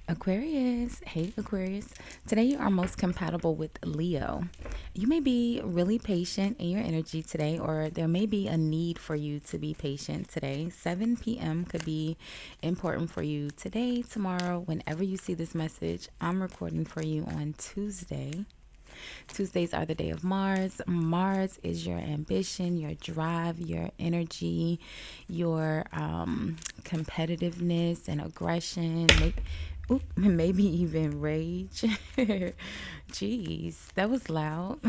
Aquarius, hey Aquarius. Today you are most compatible with Leo. You may be really patient in your energy today, or there may be a need for you to be patient today. 7 p.m. could be important for you today, tomorrow, whenever you see this message. I'm recording for you on Tuesday. Tuesdays are the day of Mars. Mars is your ambition, your drive, your energy, your competitiveness and aggression. Maybe even rage. Jeez, that was loud.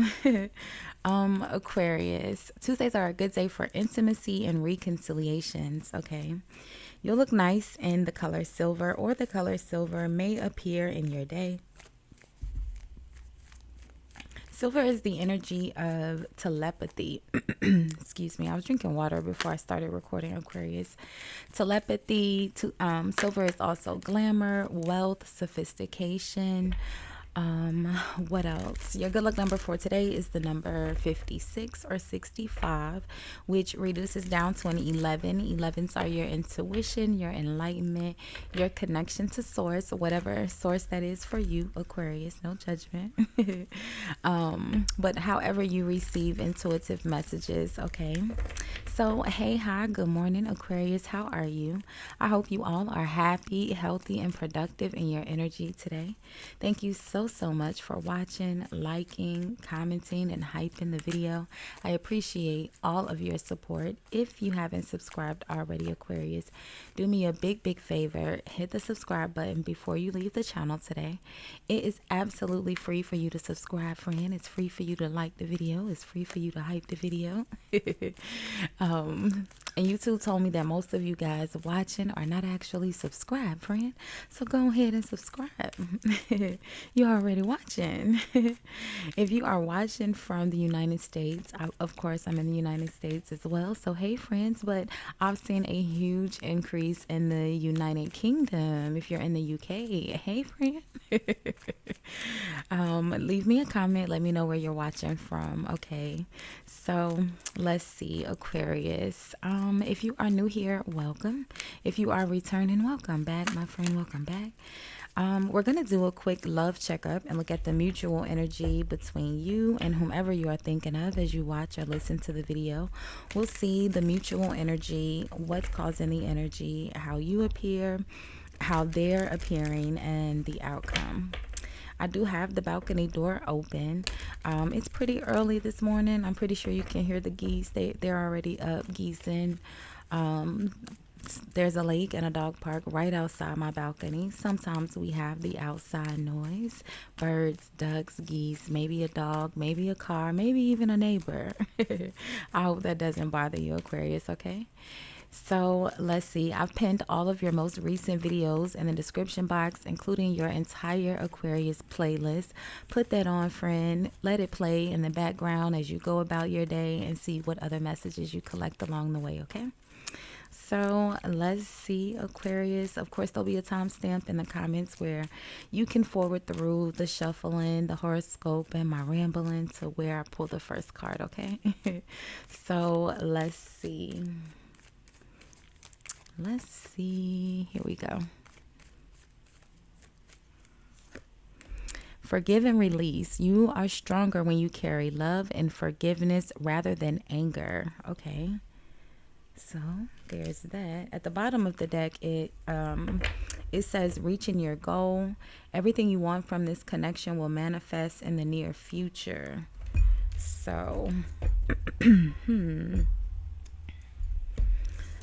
Aquarius. Tuesdays are a good day for intimacy and reconciliations, okay? You'll look nice in the color silver, or the color silver may appear in your day. Silver is the energy of telepathy. Excuse me, I was drinking water before I started recording Aquarius. Telepathy, silver is also glamour, wealth, sophistication. Um, what else? Your good luck number for today is the number 56 or 65, which reduces down to an 11. 11s are your intuition, your enlightenment, your connection to source, whatever source that is for you, Aquarius, no judgment. But however you receive intuitive messages, okay? So, hey, hi, good morning, Aquarius. How are you? I hope you all are happy, healthy, and productive in your energy today. Thank you so much for watching, liking, commenting, and hyping the video. I appreciate all of your support. If you haven't subscribed already, Aquarius, do me a big favor. Hit the subscribe button before you leave the channel today. It is absolutely free for you to subscribe, friend. It's free for you to like the video. It's free for you to hype the video. And YouTube told me that most of you guys watching are not actually subscribed, friend. So go ahead and subscribe. You're already watching. If you are watching from the United States, of course, I'm in the United States as well. So hey, friends, but I've seen a huge increase in the United Kingdom. If you're in the UK, hey, friend. Leave me a comment. Let me know where you're watching from. Okay. So let's see, Aquarius. If you are new here, welcome. If you are returning, welcome back, my friend. Welcome back. We're going to do a quick love checkup and look at the mutual energy between you and whomever you are thinking of as you watch or listen to the video. We'll see the mutual energy, what's causing the energy, how you appear, how they're appearing, and the outcome. I do have the balcony door open. It's pretty early this morning. I'm pretty sure you can hear the geese. They're already up geesing. There's a lake and a dog park right outside my balcony. Sometimes we have the outside noise, birds, ducks, geese, maybe a dog, maybe a car, maybe even a neighbor. I hope that doesn't bother you, Aquarius, okay? So let's see. I've pinned all of your most recent videos in the description box, including your entire Aquarius playlist. Put that on, friend. Let it play in the background as you go about your day and see what other messages you collect along the way, okay? So let's see, Aquarius. Of course, there'll be a timestamp in the comments where you can forward through the shuffling, the horoscope, and my rambling to where I pull the first card, okay? So let's see. Let's see. Here we go. Forgive and release. You are stronger when you carry love and forgiveness rather than anger. Okay. So there's that. At the bottom of the deck, it says reaching your goal. Everything you want from this connection will manifest in the near future. So,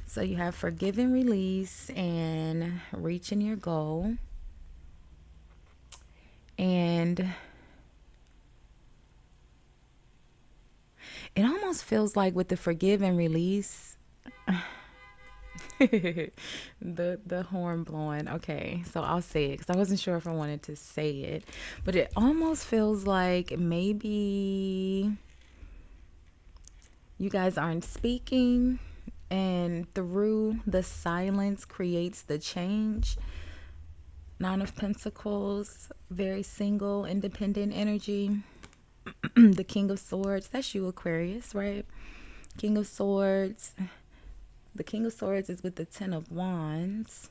so you have forgive and release and reaching your goal. And it almost feels like with the forgive and release, the horn blowing. Okay, so I'll say it because I wasn't sure if I wanted to say it, but it almost feels like maybe you guys aren't speaking, and through the silence creates the change. Nine of Pentacles, very single, independent energy. The King of Swords, that's you, Aquarius, right? King of Swords. The King of Swords is with the Ten of Wands.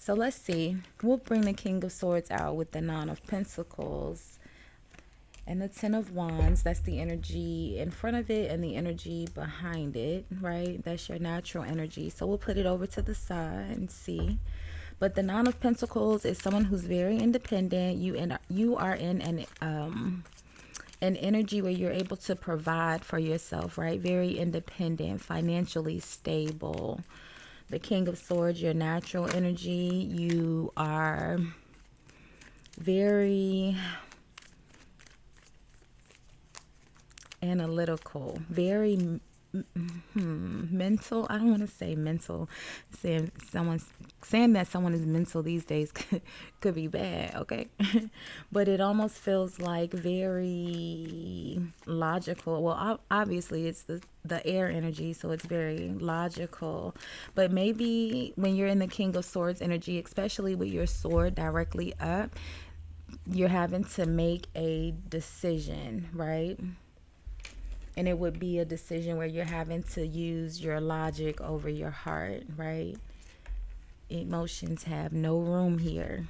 So let's see. We'll bring the King of Swords out with the Nine of Pentacles and the Ten of Wands. That's the energy in front of it and the energy behind it, right? That's your natural energy. So we'll put it over to the side and see. But the Nine of Pentacles is someone who's very independent. You are in an energy where you're able to provide for yourself, right? Very independent, financially stable. The King of Swords, your natural energy. You are very analytical, very mental. I don't want to say mental. Saying that someone is mental these days could be bad, okay? But it almost feels like very logical. Well, obviously it's the air energy, so it's very logical. But maybe when you're in the King of Swords energy, especially with your sword directly up, you're having to make a decision, right? And it would be a decision where you're having to use your logic over your heart, right? Emotions have no room here.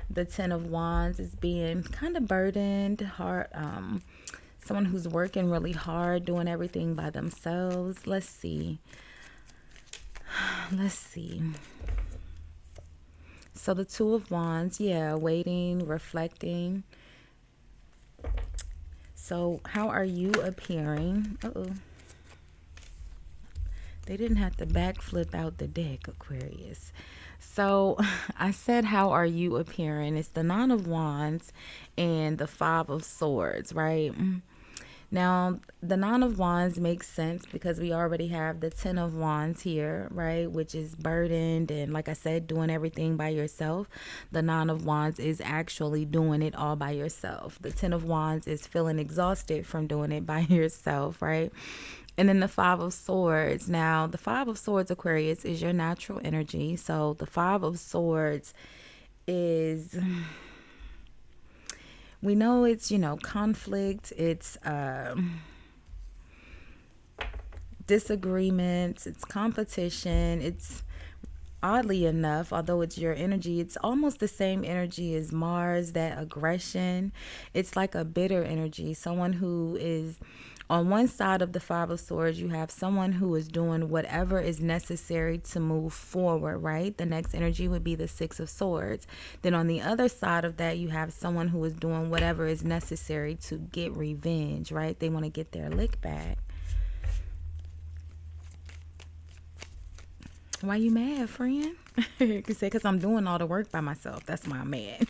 The Ten of Wands is being kind of burdened, hard. Someone who's working really hard, doing everything by themselves. Let's see. Let's see. So the Two of Wands, yeah, waiting, reflecting. So how are you appearing? Uh-oh. They didn't have to backflip out the deck, Aquarius. So I said, how are you appearing? It's the Nine of Wands and the Five of Swords, right? Now, the Nine of Wands makes sense because we already have the Ten of Wands here, right? Which is burdened and, like I said, doing everything by yourself. The Nine of Wands is actually doing it all by yourself. The Ten of Wands is feeling exhausted from doing it by yourself, right? And then the Five of Swords. Now, the Five of Swords, Aquarius, is your natural energy. So the Five of Swords is... we know it's, conflict, it's disagreements, it's competition, it's oddly enough, although it's your energy, it's almost the same energy as Mars, that aggression. It's like a bitter energy, someone who is on one side of the Five of Swords. You have someone who is doing whatever is necessary to move forward, right? The next energy would be the Six of Swords. Then on the other side of that, you have someone who is doing whatever is necessary to get revenge, right? They want to get their lick back. Why you mad, friend? You can say, because I'm doing all the work by myself. That's why I'm mad.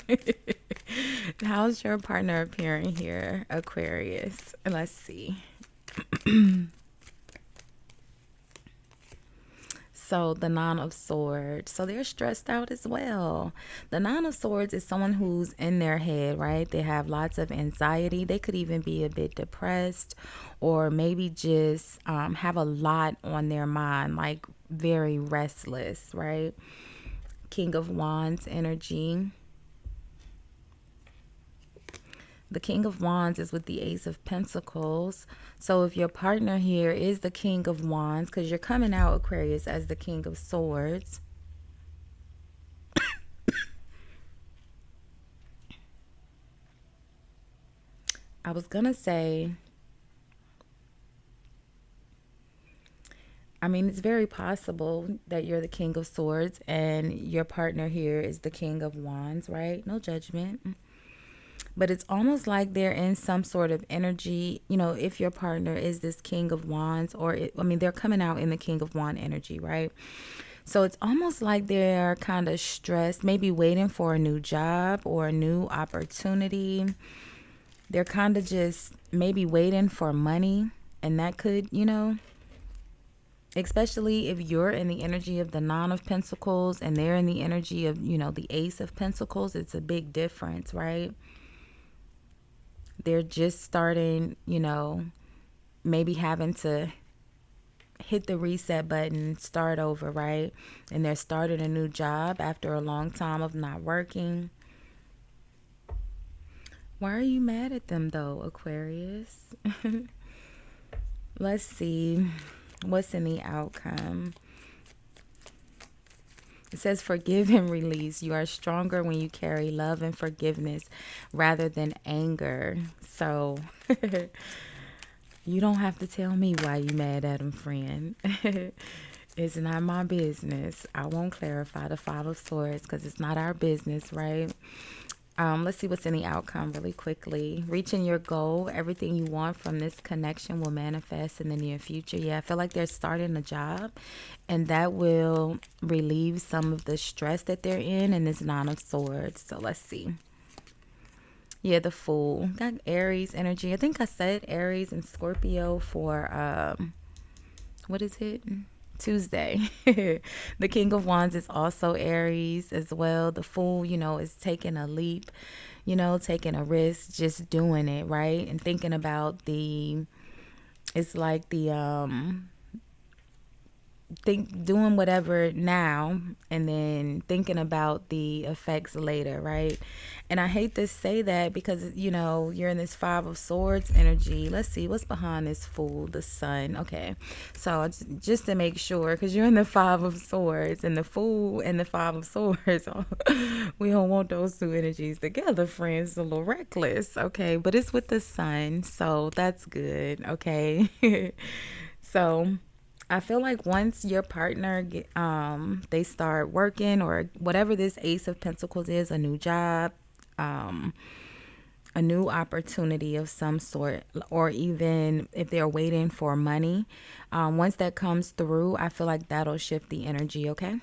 How's your partner appearing here, Aquarius? Let's see. So the Nine of Swords. So they're stressed out as well. The Nine of Swords is someone who's in their head, right? They have lots of anxiety. They could even be a bit depressed, or maybe just have a lot on their mind, like very restless, right? King of Wands energy. The King of Wands is with the Ace of Pentacles. So if your partner here is the King of Wands, because you're coming out, Aquarius, as the King of Swords. I was going to say, I mean, it's very possible that you're the King of Swords and your partner here is the King of Wands, right? No judgment. But it's almost like they're in some sort of energy, if your partner is this King of Wands, or they're coming out in the King of Wand energy, right? So it's almost like they're kind of stressed, maybe waiting for a new job or a new opportunity. They're kind of just maybe waiting for money, and that could, especially if you're in the energy of the Nine of Pentacles and they're in the energy of, the Ace of Pentacles, it's a big difference, right? They're just starting, maybe having to hit the reset button, start over, right? And they're starting a new job after a long time of not working. Why are you mad at them though, Aquarius? Let's see what's in the outcome. It says forgive and release. You are stronger when you carry love and forgiveness rather than anger. So you don't have to tell me why you mad at him, friend. It's not my business. I won't clarify the Five of Swords because it's not our business, right? Let's see what's in the outcome really quickly. Reaching your goal, everything you want from this connection will manifest in the near future. Yeah, I feel like they're starting a job and that will relieve some of the stress that they're in this Nine of Swords. So let's see. Yeah, the Fool. Got Aries energy. I think I said Aries and Scorpio for, what is it? Tuesday. The King of Wands is also Aries as well. The Fool, is taking a leap, taking a risk, just doing it, right? And thinking about it's like doing whatever now and then thinking about the effects later, right? And I hate to say that because you're in this Five of Swords energy. Let's see what's behind this Fool. The Sun. Okay, so just to make sure, because you're in the Five of Swords and the Fool and the Five of Swords, we don't want those two energies together, friends. It's a little reckless. Okay, but it's with the Sun, so that's good. Okay. So I feel like once your partner they start working or whatever this Ace of Pentacles is, a new job, a new opportunity of some sort, or even if they're waiting for money, once that comes through, I feel like that'll shift the energy, okay?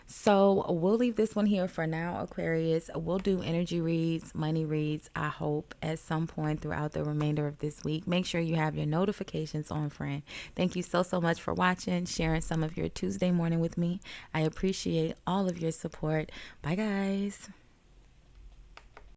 So we'll leave this one here for now, Aquarius. We'll do energy reads, money reads, I hope, at some point throughout the remainder of this week. Make sure you have your notifications on, friend. Thank you so much for watching, sharing some of your Tuesday morning with me. I appreciate all of your support. Bye, guys.